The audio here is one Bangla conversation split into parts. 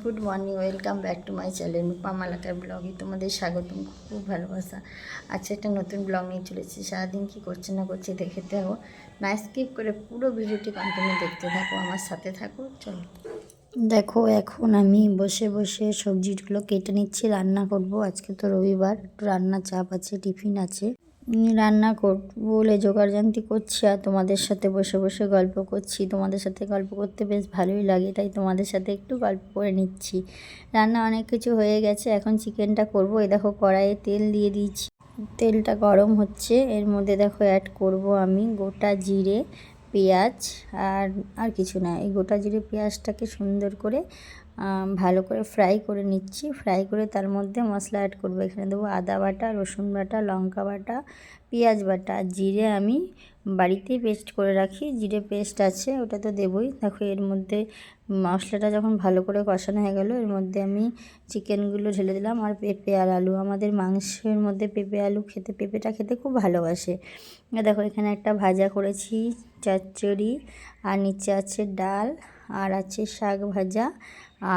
Good morning, welcome back to my channel Rupa Malakar ব্লগে তোমাদের স্বাগতম। খুব ভালোবাসা। আজকে একটা নতুন ব্লগ নিয়ে চলেছি। সারাদিন কী করছে না করছে দেখে থাকো, না স্কিপ করে পুরো ভিডিওটি কন্টিনিউ দেখতে থাকো, আমার সাথে থাকো। চলো দেখো, এখন আমি বসে বসে সবজিগুলো কেটে নিচ্ছি, রান্না করব। আজকে তো রবিবার, একটু রান্নার চাপ আছে, টিফিন আছে, রান্না করব বলে জোগাড়যন্ত্র করছি আর তোমাদের সাথে বসে বসে গল্প করছি। তোমাদের সাথে গল্প করতে বেশ ভালোই লাগে, তাই তোমাদের সাথে একটু গল্প করে নিচ্ছি। রান্না অনেক কিছু হয়ে গেছে, এখন চিকেনটা করব। এই দেখো কড়াইয়ে তেল দিয়ে দিয়েছি, তেলটা গরম হচ্ছে। এর মধ্যে দেখো অ্যাড করব আমি গোটা জিরে, পেঁয়াজ আর আর কিছু না। এই গোটা জিরে পেঁয়াজটাকে সুন্দর করে ভালো করে ফ্রাই করে নিচ্ছি। ফ্রাই করে তার মধ্যে মশলা অ্যাড করবো। এখানে দেবো আদা বাটা, রসুন বাটা, লঙ্কা বাটা, পেঁয়াজ বাটা। জিরে আমি বাড়িতেই পেস্ট করে রাখি, জিরে পেস্ট আছে, ওটা তো দেবই। দেখো এর মধ্যে মশলাটা যখন ভালো করে কষানো হয়ে গেল, এর মধ্যে আমি চিকেনগুলো ঢেলে দিলাম আর পেঁপে আর আলু। আমাদের মাংসের মধ্যে পেঁপে আলু খেতে, পেঁপেটা খেতে খুব ভালোবাসে। দেখো এখানে একটা ভাজা করেছি, চচ্চড়ি, আর নিচে আছে ডাল, আর আছে শাক ভাজা,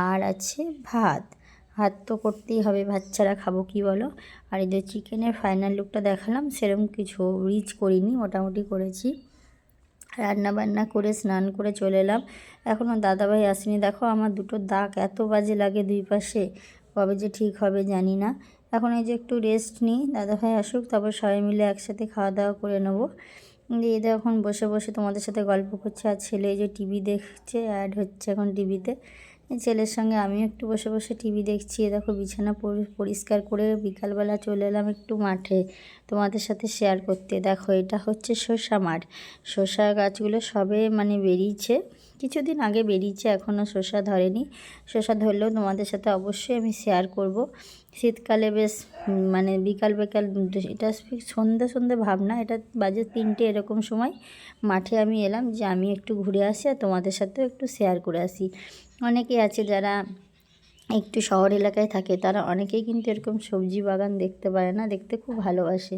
আর আছে ভাত। ভাত তো করতেই হবে, ভাত ছাড়া খাবো কি বলো। আর এই যে চিকেনের ফাইনাল লুকটা দেখালাম, সেরকম কিছু রিচ করিনি, মোটামুটি করেছি। রান্না বান্না করে স্নান করে চলে এলাম। এখনও দাদাভাই আসেনি। দেখো আমার দুটো দাগ এত বাজে লাগে দুই পাশে, কবে যে ঠিক হবে জানি না। এখন এই যে একটু রেস্ট নিই, দাদাভাই আসুক, তারপর সবাই মিলে একসাথে খাওয়া দাওয়া করে নেবো। দিয়ে এখন বসে বসে তোমাদের সাথে গল্প করছে। আর ছেলে এই যে টিভি দেখছে, অ্যাড হচ্ছে এখন টিভিতে। ছেলের সঙ্গে আমিও একটু বসে বসে টিভি দেখছি। দেখো বিছানা পরিষ্কার করে বিকালবেলা চলে এলাম একটু মাঠে তোমাদের সাথে শেয়ার করতে। দেখো এটা হচ্ছে শসা মাঠ। শসা গাছগুলো সবে বেরিয়েছে, কিছুদিন আগে বেরিয়েছে, এখনও শসা ধরেনি। শসা ধরলেও তোমাদের সাথে অবশ্যই আমি শেয়ার করব। শীতকালে বেশ বিকাল বিকাল, এটা সন্ধে সন্ধে ভাব না, এটা বাজে 3টে এরকম সময় মাঠে আমি এলাম যে আমি একটু ঘুরে আসি আর তোমাদের সাথেও একটু শেয়ার করে আসি। অনেকেই আছে যারা একটু শহর এলাকায় থাকে, তারা অনেকেই কিন্তু এরকম সবজি বাগান দেখতে পারে না, দেখতে খুব ভালোবাসে।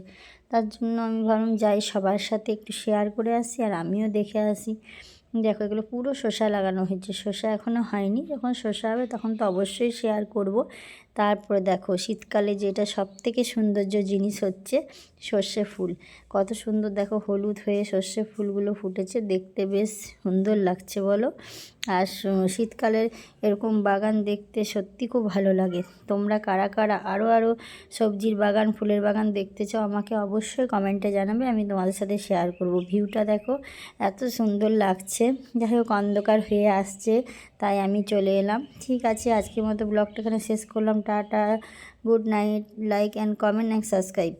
তার জন্য আমি ভাবলাম যাই সবার সাথে একটু শেয়ার করে আসি আর আমিও দেখে আসি। দেখো এগুলো পুরো শসা লাগানো হয়েছে, শসা এখনও হয়নি, যখন শসা হবে তখন তো অবশ্যই শেয়ার করব। তারপরে দেখো শীতকালে যেটা সবথেকে সৌন্দর্য জিনিস হচ্ছে সর্ষে ফুল। কত সুন্দর দেখো হলুদ হয়ে সর্ষে ফুলগুলো ফুটেছে, দেখতে বেশ সুন্দর লাগছে বলো। আর শীতকালের এরকম বাগান দেখতে সত্যি খুব ভালো লাগে। তোমরা কারা কারা আরও সবজির বাগান, ফুলের বাগান দেখতে চাও আমাকে অবশ্যই কমেন্টে জানাবে, আমি তোমাদের সাথে শেয়ার করব। ভিউটা দেখো এত সুন্দর লাগছে। যাই হোক অন্ধকার হয়ে আসছে, তাই আমি চলে এলাম। ঠিক আছে, আজকের মতো ব্লগটা এখানে শেষ করলাম। Tata, good night, like and comment and subscribe.